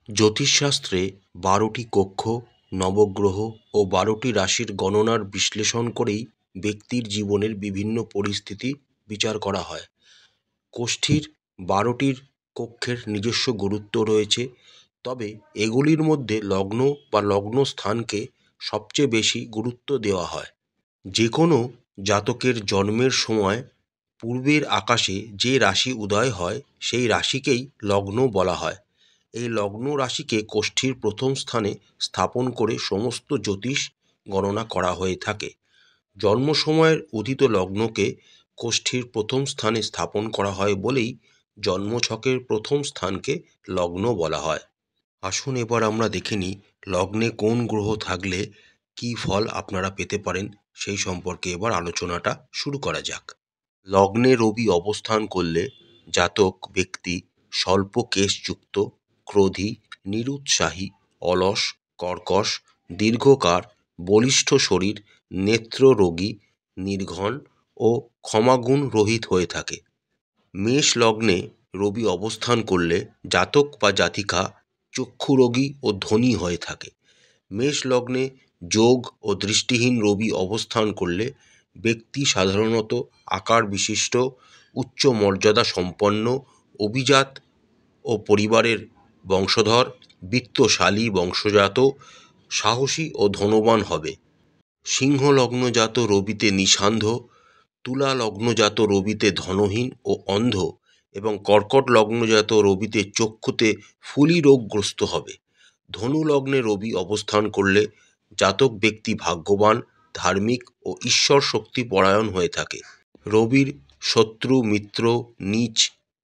জ্যোতিষশাস্ত্রে ১২টি কক্ষ, নবগ্রহ ও ১২টি রাশির গণনার বিশ্লেষণ করেই ব্যক্তির জীবনের বিভিন্ন পরিস্থিতি বিচার করা হয়। কোষ্ঠীর ১২টির কক্ষের নিজস্ব গুরুত্ব রয়েছে, তবে এগুলির মধ্যে লগ্ন বা লগ্নস্থানকে সবচেয়ে বেশি গুরুত্ব দেওয়া হয়। যে কোনো জাতকের জন্মের সময় পূর্বের আকাশে যে রাশি উদয় হয় সেই রাশিকেই লগ্ন বলা হয়। এই লগ্ন রাশিকে কোষ্ঠীর প্রথম স্থানে স্থাপন করে সমস্ত জ্যোতিষ গণনা করা হয়ে থাকে। জন্ম সময়ের উদিত লগ্নকে কোষ্ঠীর প্রথম স্থানে স্থাপন করা হয় বলেই জন্মছকের প্রথম স্থানকে লগ্ন বলা হয়। আসুন এবার আমরা দেখে নিই লগ্নে কোন গ্রহ থাকলে কী ফল আপনারা পেতে পারেন, সেই সম্পর্কে এবার আলোচনাটা শুরু করা যাক। লগ্নে রবি অবস্থান করলে জাতক ব্যক্তি স্বল্প কেশযুক্ত, ক্রোধী, নিরুৎসাহী, অলস, কর্কশ, দীর্ঘকায়, বলিষ্ঠ শরীর, নেত্ররোগী, নির্ঘন ও ক্ষমাগুণ রহিত হয়ে থাকে। মেষ লগ্নে রবি অবস্থান করলে জাতক বা জাতিকা চক্ষুরোগী ও ধনী হয়ে থাকে। মেষ লগ্নে যোগ ও দৃষ্টিহীন রবি অবস্থান করলে ব্যক্তি সাধারণত আকার বিশিষ্ট, উচ্চ মর্যাদা সম্পন্ন, অভিজাত ও পরিবারের বংশধর, বিত্তশালী বংশজাত, সাহসী ও ধনবান হবে। সিংহ লগ্নজাত রবিতে নিঃসান্ধ্য, তুলা লগ্নজাত রবিতে ধনহীন ও অন্ধ এবং কর্কট লগ্নজাত রবিতে চক্ষুতে ফুলি রোগগ্রস্ত হবে। ধনু লগ্নে রবি অবস্থান করলে জাতক ব্যক্তি ভাগ্যবান, ধার্মিক ও ঈশ্বর শক্তি পরায়ণ হয়ে থাকে। রবির শত্রু, মিত্র, নীচ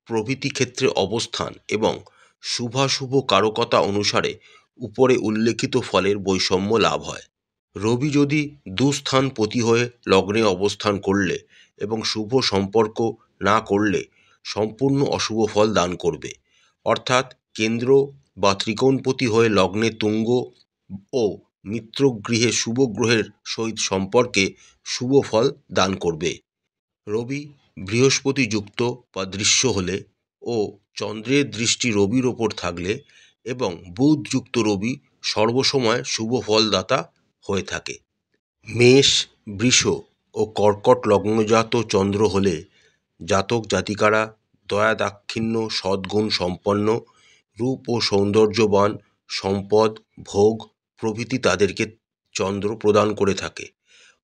প্রভৃতি ক্ষেত্রে অবস্থান এবং শুভাশুভ কারকতা অনুসারে উপরে উল্লেখিত ফলের বৈষম্য লাভ হয়। রবি যদি দুস্থানপতি হয়ে লগ্নে অবস্থান করলে এবং শুভ সম্পর্ক না করলে সম্পূর্ণ অশুভ ফল দান করবে, অর্থাৎ কেন্দ্র বা ত্রিকোণপতি হয়ে লগ্নে তুঙ্গ ও মিত্রগৃহে শুভ গ্রহের সহিত সম্পর্কে শুভ ফল দান করবে। রবি বৃহস্পতি যুক্ত বা দৃশ্য হলে ও চন্দ্রের দৃষ্টি রবির ওপর থাকলে এবং বুধ যুক্ত রবি সর্বসময় শুভ ফলদাতা হয়ে থাকে। মেষ, বৃষ ও কর্কট লগ্নজাত চন্দ্র হলে জাতক জাতিকারা দয়া দাক্ষিণ্য, সদ্গুণ সম্পন্ন, রূপ ও সৌন্দর্যবান, সম্পদ, ভোগ প্রভৃতি তাদেরকে চন্দ্র প্রদান করে থাকে।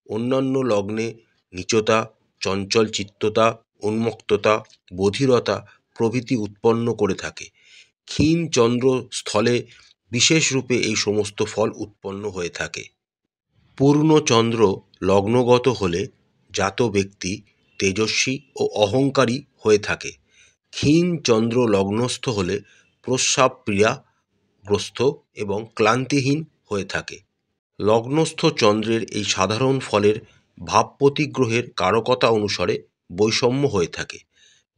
অন্যান্য লগ্নে নীচতা, চঞ্চল চিত্ততা, উন্মত্ততা, বধিরতা প্রভৃতি উৎপন্ন করে থাকে। ক্ষীণ চন্দ্র স্থলে বিশেষ রূপে এই সমস্ত ফল উৎপন্ন হয়ে থাকে। পূর্ণ চন্দ্র লগ্নগত হলে জাত ব্যক্তি তেজস্বী ও অহংকারী হয়ে থাকে। ক্ষীণ চন্দ্র লগ্নস্থ হলে প্রস্রাব পীড়াগ্রস্ত এবং ক্লান্তিহীন হয়ে থাকে। লগ্নস্থ চন্দ্রের এই সাধারণ ফলের ভাবপতি গ্রহের কারকতা অনুসারে বৈষম্য হয়ে থাকে।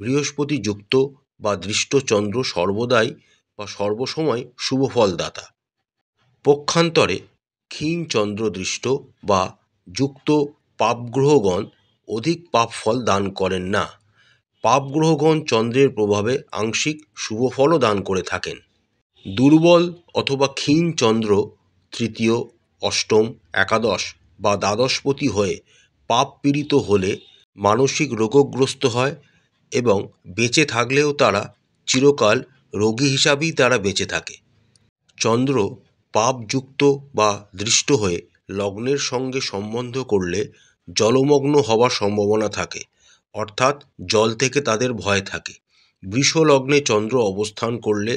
বৃহস্পতি যুক্ত বা দৃষ্ট চন্দ্র সর্বদাই বা সর্বসময় শুভ ফলদাতা। পক্ষান্তরে ক্ষীণ চন্দ্র দৃষ্ট বা যুক্ত পাপগ্রহগণ অধিক পাপ ফল দান করেন না। পাপগ্রহগণ চন্দ্রের প্রভাবে আংশিক শুভফলও দান করে থাকেন। দুর্বল অথবা ক্ষীণ চন্দ্র তৃতীয়, অষ্টম, একাদশ বা দ্বাদশপতি হয়ে পাপ পীড়িত হলে মানসিক রোগগ্রস্ত হয় এবং বেঁচে থাকলেও তারা চিরকাল রোগী হিসাবেই তারা বেঁচে থাকে। চন্দ্র পাপযুক্ত বা দৃষ্ট হয়ে লগ্নের সঙ্গে সম্বন্ধ করলে জলমগ্ন হওয়ার সম্ভাবনা থাকে, অর্থাৎ জল থেকে তাদের ভয় থাকে। বৃষ লগ্নে চন্দ্র অবস্থান করলে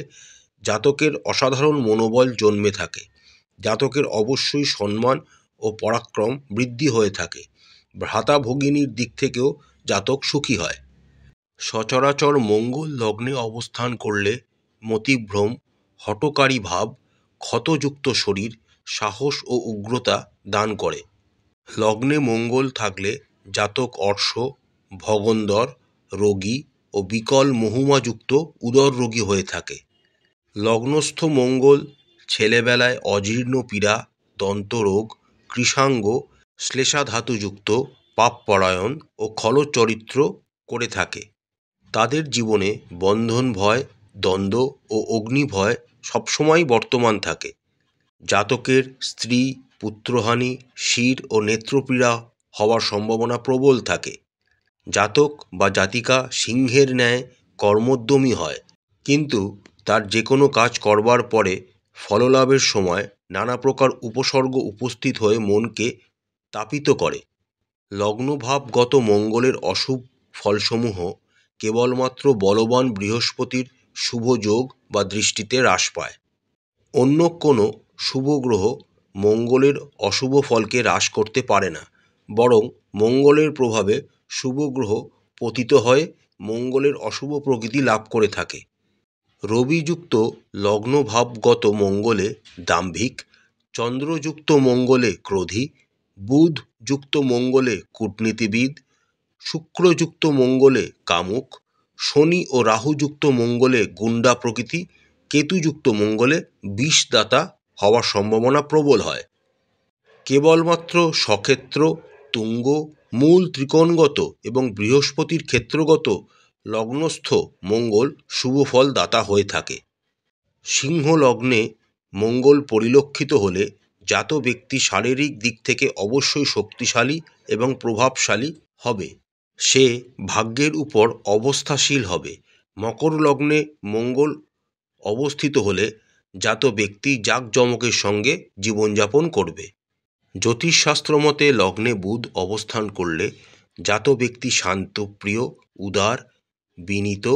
জাতকের অসাধারণ মনোবল জন্মে থাকে। জাতকের অবশ্যই সম্মান ও পরাক্রম বৃদ্ধি হয়ে থাকে। ভ্রাতা ভগিনীর দিক থেকেও জাতক সুখী হয়। সচরাচর মঙ্গল লগ্নে অবস্থান করলে মতিভ্রম, হঠকারী ভাব, ক্ষতযুক্ত শরীর, সাহস ও উগ্রতা দান করে। লগ্নে মঙ্গল থাকলে জাতক অর্শ, ভগন্দর রোগী ও বিকল মহুমাযুক্ত উদর রোগী হয়ে থাকে। লগ্নস্থ মঙ্গল ছেলেবেলায় অজীর্ণ পীড়া, দন্তরোগ, কৃশাঙ্গ, শ্লেষাধাতুযুক্ত, পাপপরায়ণ ও খলচরিত্র করে থাকে। তাদের জীবনে বন্ধন ভয়, দ্বন্দ্ব ও অগ্নিভয় সবসময় বর্তমান থাকে। জাতকের স্ত্রী, পুত্রহানি, শির ও নেত্রপীড়া হওয়ার সম্ভাবনা প্রবল থাকে। জাতক বা জাতিকা সিংহের ন্যায় কর্মোদ্যমী হয়, কিন্তু তার যে কোনো কাজ করবার পরে ফললাভের সময় নানা প্রকার উপসর্গ উপস্থিত হয়ে মনকে তাপিত করে। লগ্নভাবগত মঙ্গলের অশুভ ফলসমূহ কেবলমাত্র বলবান বৃহস্পতির শুভ যোগ বা দৃষ্টিতে হ্রাস পায়। অন্য কোনো শুভ গ্রহ মঙ্গলের অশুভ ফলকে হ্রাস করতে পারে না, বরং মঙ্গলের প্রভাবে শুভ গ্রহ পতিত হয়ে মঙ্গলের অশুভ প্রকৃতি লাভ করে থাকে। রবিযুক্ত লগ্নভাবগত মঙ্গলে দাম্ভিক, চন্দ্রযুক্ত মঙ্গলে ক্রোধী, বুধ যুক্ত মঙ্গলে কূটনীতিবিদ, শুক্রযুক্ত মঙ্গলে কামুক, শনি ও রাহুযুক্ত মঙ্গলে গুন্ডা প্রকৃতি, কেতুযুক্ত মঙ্গলে বিষদাতা হওয়ার সম্ভাবনা প্রবল হয়। কেবলমাত্র স্বক্ষেত্র, তুঙ্গ, মূল ত্রিকোণগত এবং বৃহস্পতির ক্ষেত্রগত লগ্নস্থ মঙ্গল শুভফল দাতা হয়ে থাকে। সিংহ লগ্নে মঙ্গল পরিলক্ষিত হলে জাত ব্যক্তি শারীরিক দিক থেকে অবশ্যই শক্তিশালী এবং প্রভাবশালী হবে। সে ভাগ্যের উপর অবস্থাশীল হবে। মকর লগ্নে মঙ্গল অবস্থিত হলে জাত ব্যক্তি জাঁকজমকের সঙ্গে জীবনযাপন করবে। জ্যোতিষশাস্ত্র মতে লগ্নে বুধ অবস্থান করলে জাত ব্যক্তি শান্ত, প্রিয়, উদার, বিনীত,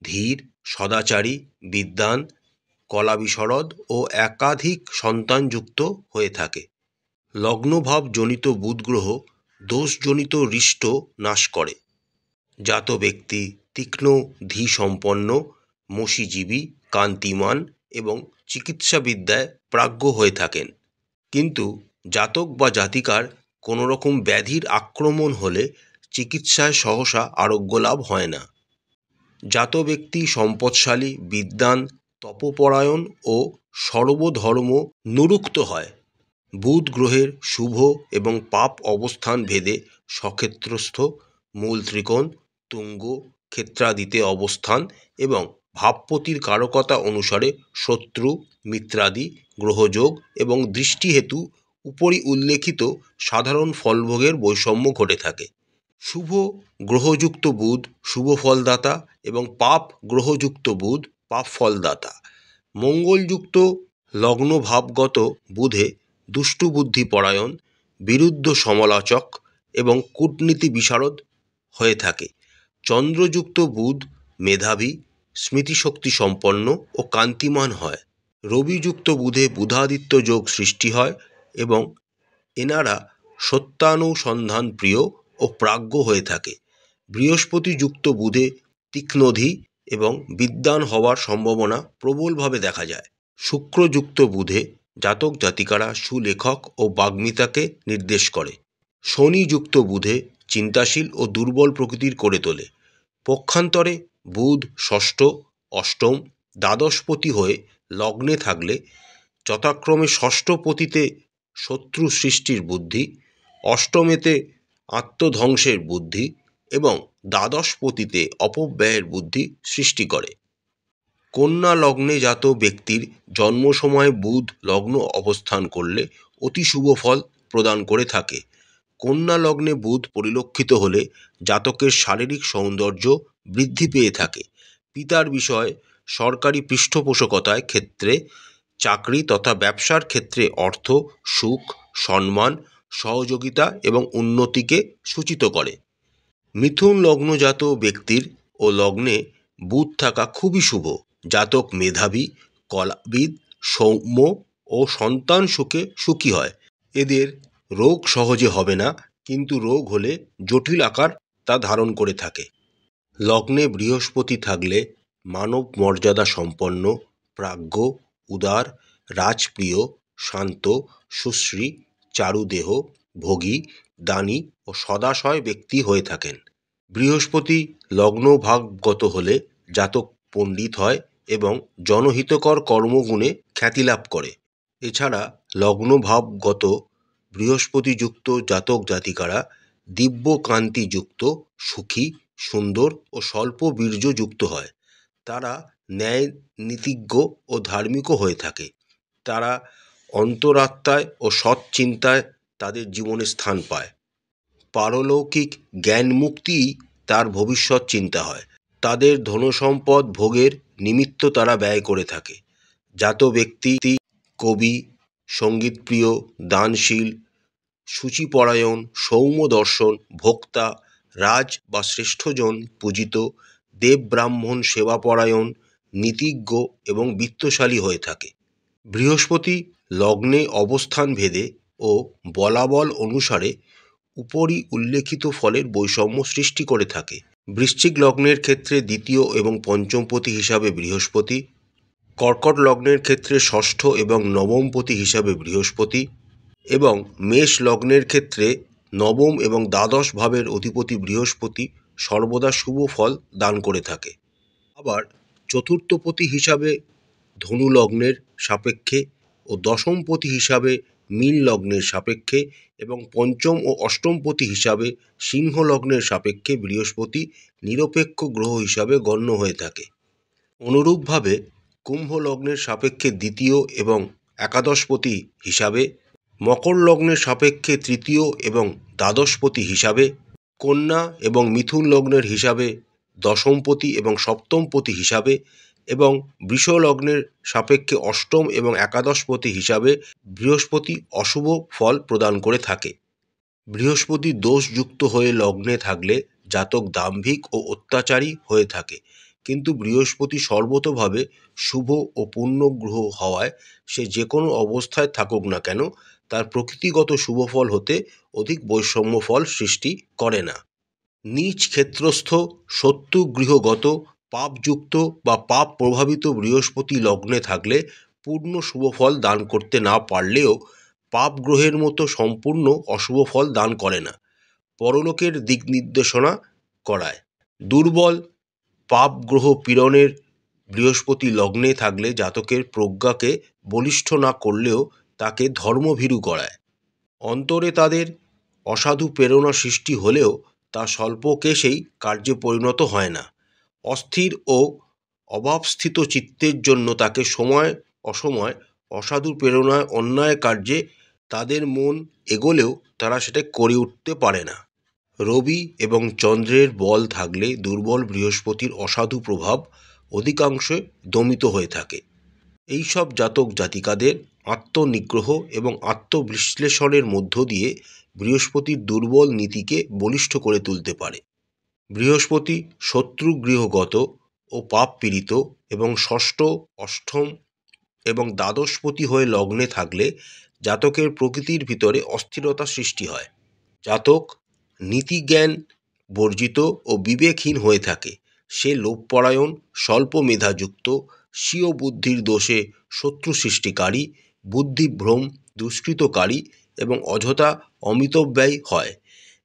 ধীর, সদাচারী, বিদ্বান, কলা বিশরদ ও একাধিক সন্তানযুক্ত হয়ে থাকে। লগ্নভাব জনিত বুধ গ্রহ দোষজনিত রিষ্ট নাশ করে। জাত ব্যক্তি তীক্ষ্ণ ধীসম্পন্ন, মসীজীবী, কান্তিমান এবং চিকিৎসাবিদ্যায় প্রাজ্ঞ হয়ে থাকেন। কিন্তু জাতক বা জাতিকার কোনো রকম ব্যাধির আক্রমণ হলে চিকিৎসায় সহসা আরোগ্য লাভ হয় না। জাত ব্যক্তি সম্পদশালী, বিদ্বান, তপপরায়ণ ও সর্বধর্ম নুরুক্ত হয়। বুধ গ্রহের শুভ এবং পাপ অবস্থান ভেদে স্বক্ষেত্রস্থ, মূল ত্রিকোণ, তুঙ্গ, ক্ষেত্রাদিতে অবস্থান এবং ভাবপতির কারকতা অনুসারে শত্রু, মিত্রাদি, গ্রহযোগ এবং দৃষ্টি হেতু উপরি উল্লেখিত সাধারণ ফলভোগের বৈষম্য ঘটে থাকে। শুভ গ্রহযুক্ত বুধ শুভ ফলদাতা এবং পাপ গ্রহযুক্ত বুধ পাপ ফলদাতা। মঙ্গলযুক্ত লগ্নভাবগত বুধে দুষ্টুবুদ্ধি পরায়ণ, বিরুদ্ধ সমালোচক এবং কূটনীতি বিশারদ হয়ে থাকে। চন্দ্রযুক্ত বুধ মেধাবী, স্মৃতিশক্তি সম্পন্ন ও কান্তিমান হয়। রবিযুক্ত বুধে বুধাদিত্য যোগ সৃষ্টি হয় এবং এনারা সত্যানুসন্ধান প্রিয় ও প্রাজ্ঞ হয়ে থাকে। বৃহস্পতি যুক্ত বুধে তীক্ষ্ণধী এবং বিদ্বান হওয়ার সম্ভাবনা প্রবলভাবে দেখা যায়। শুক্রযুক্ত বুধে জাতক জাতিকারা সুলেখক ও বাগ্মিতাকে নির্দেশ করে। শনিযুক্ত বুধে চিন্তাশীল ও দুর্বল প্রকৃতির করে তোলে। পক্ষান্তরে বুধ ষষ্ঠ, অষ্টম, দ্বাদশপতি হয়ে লগ্নে থাকলে যথাক্রমে ষষ্ঠপতিতে শত্রু সৃষ্টির বুদ্ধি, অষ্টমেতে আত্মধ্বংসের বুদ্ধি এবং দ্বাদশপতিতে অপব্যয়ের বুদ্ধি সৃষ্টি করে। কন্যা লগ্নে জাত ব্যক্তির জন্ম সময় বুধ লগ্ন অবস্থান করলে অতি শুভ ফল প্রদান করে থাকে। কন্যা লগ্নে বুধ পরিলক্ষিত হলে জাতকের শারীরিক সৌন্দর্য বৃদ্ধি পেয়ে থাকে। পিতার বিষয়ে সরকারি পৃষ্ঠপোষকতায় ক্ষেত্রে, চাকরি তথা ব্যবসার ক্ষেত্রে অর্থ, সুখ, সম্মান, সহযোগিতা এবং উন্নতিকে সূচিত করে। মিথুন লগ্নজাত ব্যক্তির ও লগ্নে বুধ থাকা খুবই শুভ। জাতক মেধাবী, কলাবিদ, সৌম্য ও সন্তান সুখে সুখী হয়। এদের রোগ সহজে হবে না, কিন্তু রোগ হলে জটিল আকার তা ধারণ করে থাকে। লগ্নে বৃহস্পতি থাকলে মানব মর্যাদা সম্পন্ন, প্রাজ্ঞ, উদার, রাজপ্রিয়, শান্ত, সুশ্রী, চারুদেহ, ভোগী, দানী ও সদাশয় ব্যক্তি হয়ে থাকেন। বৃহস্পতি লগ্নভাগগত হলে জাতক পণ্ডিত হয় এবং জনহিতকর কর্মগুণে খ্যাতিলাভ করে। এছাড়া লগ্নভাবগত বৃহস্পতিযুক্ত জাতক জাতিকারা দিব্য কান্তিযুক্ত, সুখী, সুন্দর ও স্বল্প বীর্যযুক্ত হয়। তারা ন্যায় নীতিজ্ঞ ও ধার্মিকও হয়ে থাকে। তারা অন্তরাত্মায় ও সৎ চিন্তায় তাদের জীবনে স্থান পায়। পারলৌকিক জ্ঞান মুক্তিই তার ভবিষ্যৎ চিন্তা হয়। তাদের ধনসম্পদ ভোগের নিমিত্ত তারা ব্যয় করে থাকে। জাত ব্যক্তি কবি, সঙ্গীতপ্রিয়, দানশীল, সূচিপরায়ণ, সৌম্য দর্শন, ভোক্তা, রাজ বা শ্রেষ্ঠজন পূজিত, দেব ব্রাহ্মণ সেবাপরায়ণ, নীতিজ্ঞ এবং বিত্তশালী হয়ে থাকে। বৃহস্পতি লগ্নে অবস্থান ভেদে ও বলাবল অনুসারে উপরি উল্লেখিত ফলের বৈষম্য সৃষ্টি করে থাকে। বৃশ্চিক লগ্নের ক্ষেত্রে দ্বিতীয় এবং পঞ্চমপতি হিসাবে বৃহস্পতি, কর্কট লগ্নের ক্ষেত্রে ষষ্ঠ এবং নবমপতি হিসাবে বৃহস্পতি এবং মেষ লগ্নের ক্ষেত্রে নবম এবং দ্বাদশ ভাবের অধিপতি বৃহস্পতি সর্বদা শুভ ফল দান করে থাকে। আবার চতুর্থপতি হিসাবে ধনু লগ্নের সাপেক্ষে ও দশমপতি হিসাবে মীন লগ্নের সাপেক্ষে এবং পঞ্চম ও অষ্টমপতি হিসাবে সিংহ লগ্নের সাপেক্ষে বৃহস্পতি নিরপেক্ষ গ্রহ হিসাবে গণ্য হয়ে থাকে। অনুরূপভাবে কুম্ভ লগ্নের সাপেক্ষে দ্বিতীয় এবং একাদশপতি হিসাবে, মকর লগ্নের সাপেক্ষে তৃতীয় এবং দ্বাদশপতি হিসাবে, কন্যা এবং মিথুন লগ্নের হিসাবে দশমপতি এবং সপ্তমপতি হিসাবে এবং বৃষ লগ্নের সাপেক্ষে অষ্টম এবং একাদশপতি হিসাবে বৃহস্পতি অশুভ ফল প্রদান করে থাকে। বৃহস্পতি দোষযুক্ত হয়ে লগ্নে থাকলে জাতক দাম্ভিক ও অত্যাচারী হয়ে থাকে, কিন্তু বৃহস্পতি সর্বতোভাবে শুভ ও পূর্ণ গ্রহ হওয়ায় সে যে কোনো অবস্থায় থাকুক না কেন তার প্রকৃতিগত শুভফল হতে অধিক বৈষম্য ফল সৃষ্টি করে না। নীচ ক্ষেত্রস্থ শত্রু গৃহগত পাপযুক্ত বা পাপ প্রভাবিত বৃহস্পতি লগ্নে থাকলে পূর্ণ শুভফল দান করতে না পারলেও পাপ গ্রহের মতো সম্পূর্ণ অশুভ ফল দান করে না, পরলোকের দিক নির্দেশনা করায়। দুর্বল পাপ গ্রহ পীড়নের বৃহস্পতি লগ্নে থাকলে জাতকের প্রজ্ঞাকে বলিষ্ঠ না করলেও তাকে ধর্মভীরু করায়। অন্তরে তাদের অসাধু প্রেরণা সৃষ্টি হলেও তা স্বল্পকেশেই কার্যে পরিণত হয় না। অস্থির ও অভাবস্থিত চিত্তের জন্য তাকে সময় অসময় অসাধু প্রেরণায় অন্যায় কার্যে তাদের মন এগোলেও তারা সেটা করে উঠতে পারে না। রবি এবং চন্দ্রের বল থাকলে দুর্বল বৃহস্পতির অসাধু প্রভাব অধিকাংশে দমিত হয়ে থাকে। এইসব জাতক জাতিকাদের আত্মনিগ্রহ এবং আত্মবিশ্লেষণের মধ্য দিয়ে বৃহস্পতির দুর্বল নীতিকে বলিষ্ঠ করে তুলতে পারে। বৃহস্পতি শত্রু গৃহগত ও পাপ পীড়িত এবং ষষ্ঠ, অষ্টম এবং দ্বাদশপতি হয়ে লগ্নে থাকলে জাতকের প্রকৃতির ভিতরে অস্থিরতা সৃষ্টি হয়। জাতক নীতিজ্ঞান বর্জিত ও বিবেকহীন হয়ে থাকে। সে লোভপরায়ণ, স্বল্প মেধাযুক্ত, স্বীয় বুদ্ধির দোষে শত্রু সৃষ্টিকারী, বুদ্ধিভ্রম, দুষ্কৃতকারী এবং অযথা অমিতব্যয়ী হয়।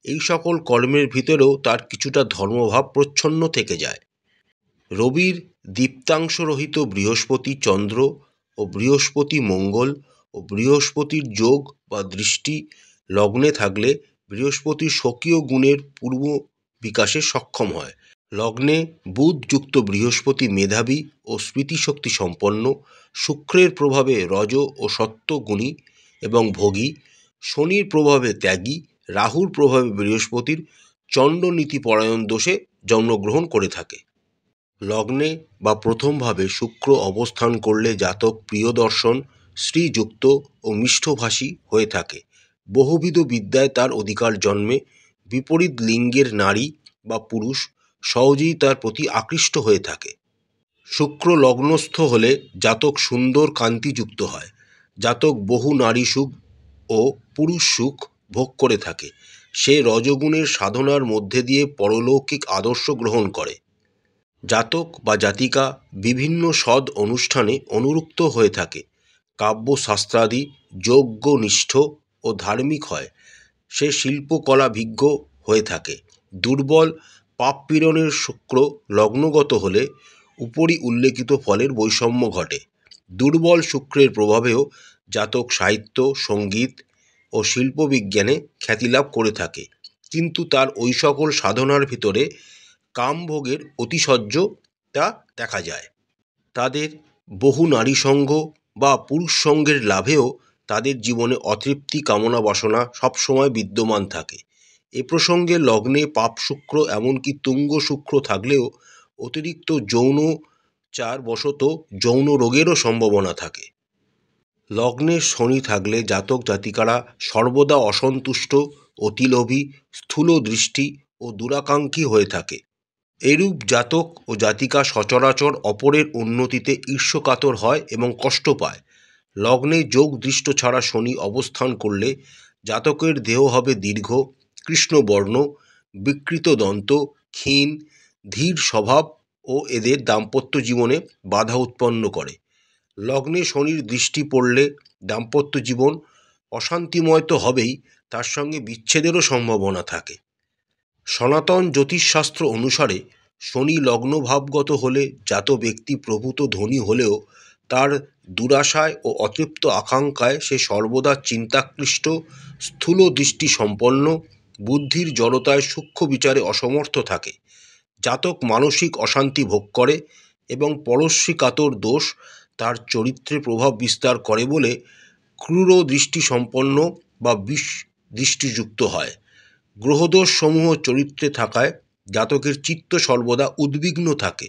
এই সকল কর্মের ভিতরেও তার কিছুটা ধর্মভাব প্রচ্ছন্ন থেকে যায়। রবির দীপ্তাংশরহিত বৃহস্পতি চন্দ্র ও বৃহস্পতি মঙ্গল ও বৃহস্পতির যোগ বা দৃষ্টি লগ্নে থাকলে বৃহস্পতির স্বকীয় গুণের পূর্ব বিকাশে সক্ষম হয়। লগ্নে বুধযুক্ত বৃহস্পতি মেধাবী ও স্মৃতিশক্তি সম্পন্ন, শুক্রের প্রভাবে রজ ও সত্ত্ব গুণী এবং ভোগী, শনির প্রভাবে ত্যাগী, রাহুর প্রভাবে বৃহস্পতির চণ্ডনীতিপরায়ণ দোষে জন্মগ্রহণ করে থাকে। লগ্নে বা প্রথমভাবে শুক্র অবস্থান করলে জাতক প্রিয়দর্শন, শ্রীযুক্ত ও মিষ্টভাষী হয়ে থাকে। বহুবিধ বিদ্যায় তার অধিকার জন্মে। বিপরীত লিঙ্গের নারী বা পুরুষ সহজেই তার প্রতি আকৃষ্ট হয়ে থাকে। শুক্র লগ্নস্থ হলে জাতক সুন্দর কান্তিযুক্ত হয়। জাতক বহু নারী সুখ ও পুরুষ সুখ ভোগ করে থাকে। সে রজগুণের সাধনার মধ্যে দিয়ে পরলৌকিক আদর্শ গ্রহণ করে। জাতক বা জাতিকা বিভিন্ন সৎ অনুষ্ঠানে অনুরক্ত হয়ে থাকে। কাব্যশাস্ত্রাদি যজ্ঞনিষ্ঠ ও ধার্মিক হয়। সে শিল্পকলাভিজ্ঞ হয়ে থাকে। দুর্বল পাপপীড়নের শুক্র লগ্নগত হলে উপরি উল্লেখিত ফলের বৈষম্য ঘটে। দুর্বল শুক্রের প্রভাবেও জাতক সাহিত্য, সঙ্গীত ও শিল্পবিজ্ঞানে খ্যাতিলাভ করে থাকে, কিন্তু তার ওই সকল সাধনার ভিতরে কামভোগের অতিশয্যতা দেখা যায়। তাদের বহু নারী সঙ্গ বা পুরুষ সঙ্গের লাভেও তাদের জীবনে অতৃপ্তি কামনা বাসনা সবসময় বিদ্যমান থাকে। এ প্রসঙ্গে লগ্নে পাপ শুক্র এমনকি তুঙ্গ শুক্র থাকলেও অতিরিক্ত যৌনচারবশত যৌন রোগেরও সম্ভাবনা থাকে। লগ্নে শনি থাকলে জাতক জাতিকারা সর্বদা অসন্তুষ্ট, অতিলোভী, স্থূলদৃষ্টি ও দুরাকাঙ্ক্ষী হয়ে থাকে। এরূপ জাতক ও জাতিকা সচরাচর অপরের উন্নতিতে ঈর্ষকাতর হয় এবং কষ্ট পায়। লগ্নে যোগ দৃষ্ট ছাড়া শনি অবস্থান করলে জাতকের দেহ হবে দীর্ঘ, কৃষ্ণবর্ণ, বিকৃত দন্ত, ক্ষীণ, ধীর স্বভাব ও এদের দাম্পত্য জীবনে বাধা উৎপন্ন করে। লগ্নে শনির দৃষ্টি পড়লে দাম্পত্য জীবন অশান্তিময় তো হবেই, তার সঙ্গে বিচ্ছেদেরও সম্ভাবনা থাকে। সনাতন জ্যোতিষশাস্ত্র অনুসারে শনি লগ্নভাবগত হলে জাত ব্যক্তি প্রভূত ধনী হলেও তার দুরাশায় ও অতৃপ্ত আকাঙ্ক্ষায় সে সর্বদা চিন্তাক্লিষ্ট, স্থূল দৃষ্টি সম্পন্ন, বুদ্ধির জড়তায় সূক্ষ্ম বিচারে অসমর্থ থাকে। জাতক মানসিক অশান্তি ভোগ করে এবং পরশ্রী কাতর দোষ তার চরিত্রে প্রভাব বিস্তার করে বলে ক্রূর দৃষ্টি সম্পন্ন বা বিষ দৃষ্টিযুক্ত হয়। গ্রহদোষ সমূহ চরিত্রে থাকায় জাতকের চিত্ত সর্বদা উদ্বিগ্ন থাকে।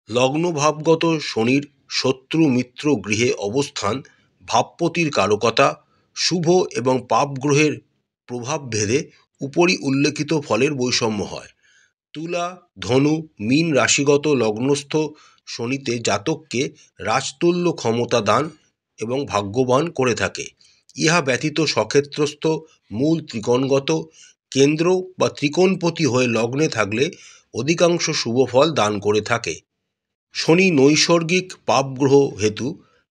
লগ্নভাবগত শনির শত্রু মিত্র গৃহে অবস্থান ভাবপতির কারকতা, শুভ এবং পাপ গ্রহের প্রভাব ভেদে উপরি উল্লেখিত ফলের বৈষম্য হয়। তুলা, ধনু, মীন রাশিগত লগ্নস্থ শনিতে জাতককে রাজতুল্য ক্ষমতা দান এবং ভাগ্যবান করে থাকে। ইহা ব্যতীত সক্ষেত্রস্থ মূল ত্রিকোণগত কেন্দ্র বা ত্রিকোণপতি হয়ে লগ্নে থাকলে অধিকাংশ শুভফল দান করে থাকে। শনি নৈসর্গিক পাপগ্রহ হেতু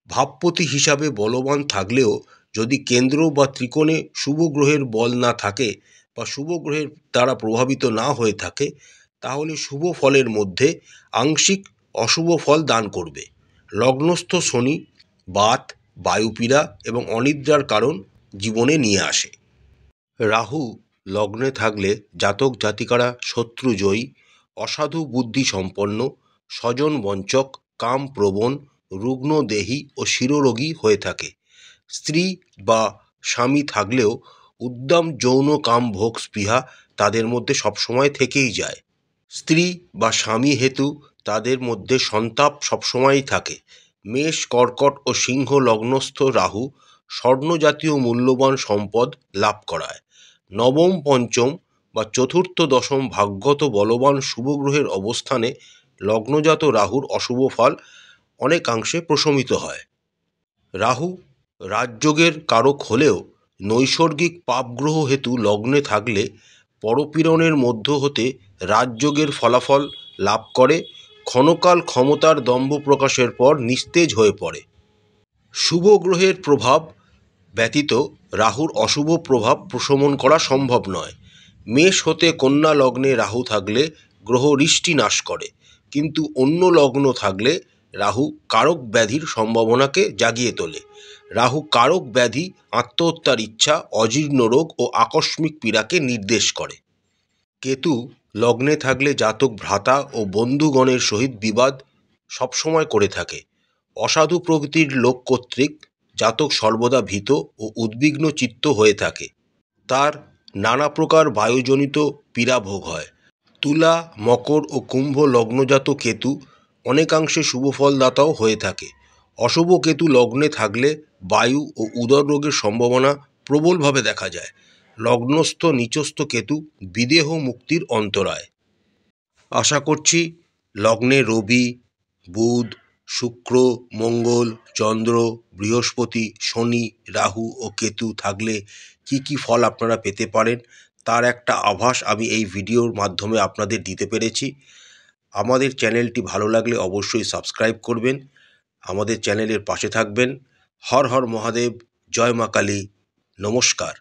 ভাবপতি হিসাবে বলবান থাকলেও যদি কেন্দ্র বা ত্রিকোণে শুভ গ্রহের বল না থাকে বা শুভ গ্রহের দ্বারা প্রভাবিত না হয়ে থাকে, তাহলে শুভ ফলের মধ্যে আংশিক অশুভ ফল দান করবে। লগ্নস্থ শনি বাত, বায়ুপীড়া এবং অনিদ্রার কারণ জীবনে নিয়ে আসে। রাহু লগ্নে থাকলে জাতক জাতিকারা শত্রুজয়ী, অসাধু বুদ্ধি সম্পন্ন, স্বজন বঞ্চক, কাম প্রবণ, রুগ্নদেহী ও শিরোরোগী হয়ে থাকে। স্ত্রী বা স্বামী থাকলেও উদ্দাম যৌন কাম ভোগ স্পৃহা তাদের মধ্যে সবসময় থেকেই যায়। স্ত্রী বা স্বামী হেতু তাদের মধ্যে সন্তাপ সবসময়ই থাকে। মেষ, কর্কট ও সিংহ লগ্নস্থ রাহু স্বর্ণজাতীয় মূল্যবান সম্পদ লাভ করায়। নবম, পঞ্চম বা চতুর্থ, দশম ভাগ্যত বলবান শুভগ্রহের অবস্থানে লগ্নজাত রাহুর অশুভ ফল অনেকাংশে প্রশমিত হয়। রাহু রাজযোগের কারক হলেও নৈসর্গিক পাপগ্রহ হেতু লগ্নে থাকলে পরপীড়নের মধ্য হতে রাজযোগের ফলাফল লাভ করে ক্ষণকাল ক্ষমতার দম্ভ প্রকাশের পর নিস্তেজ হয়ে পড়ে। শুভ গ্রহের প্রভাব ব্যতীত রাহুর অশুভ প্রভাব প্রশমন করা সম্ভব নয়। মেষ হতে কন্যা লগ্নে রাহু থাকলে গ্রহ রিষ্টি নাশ করে, কিন্তু অন্য লগ্ন থাকলে রাহু কারক ব্যাধির সম্ভাবনাকে জাগিয়ে তোলে। রাহু কারক ব্যাধি, আত্মহত্যার ইচ্ছা, অজীর্ণ রোগ ও আকস্মিক পীড়াকে নির্দেশ করে। কেতু লগ্নে থাকলে জাতক ভ্রাতা ও বন্ধুগণের সহিত বিবাদ সবসময় করে থাকে। অসাধু প্রকৃতির লোক কর্তৃক জাতক সর্বদা ভীত ও উদ্বিগ্ন চিত্ত হয়ে থাকে। তার নানা প্রকার বায়ুজনিত পীড়া ভোগ হয়। তুলা, মকর ও কুম্ভ লগ্নজাত কেতু অনেকাংশে শুভফলদাতাও হয়ে থাকে। অশুভ কেতু লগ্নে থাকলে বায়ু ও উদর রোগের সম্ভাবনা প্রবলভাবে দেখা যায়। লগ্নস্থ নিচস্থ কেতু বিদেহ মুক্তির অন্তরায়। আশা করছি লগ্নে রবি, বুধ, শুক্র, মঙ্গল, চন্দ্র, বৃহস্পতি, শনি, রাহু ও কেতু থাকলে কি কি ফল আপনারা পেতে পারেন তার একটা আভাস আমি এই ভিডিওর মাধ্যমে আপনাদের দিতে পেরেছি। আমাদের চ্যানেলটি ভালো লাগলে অবশ্যই সাবস্ক্রাইব করবেন, আমাদের চ্যানেলের পাশে থাকবেন। হর হর মহাদেব, জয় মা কালী, নমস্কার।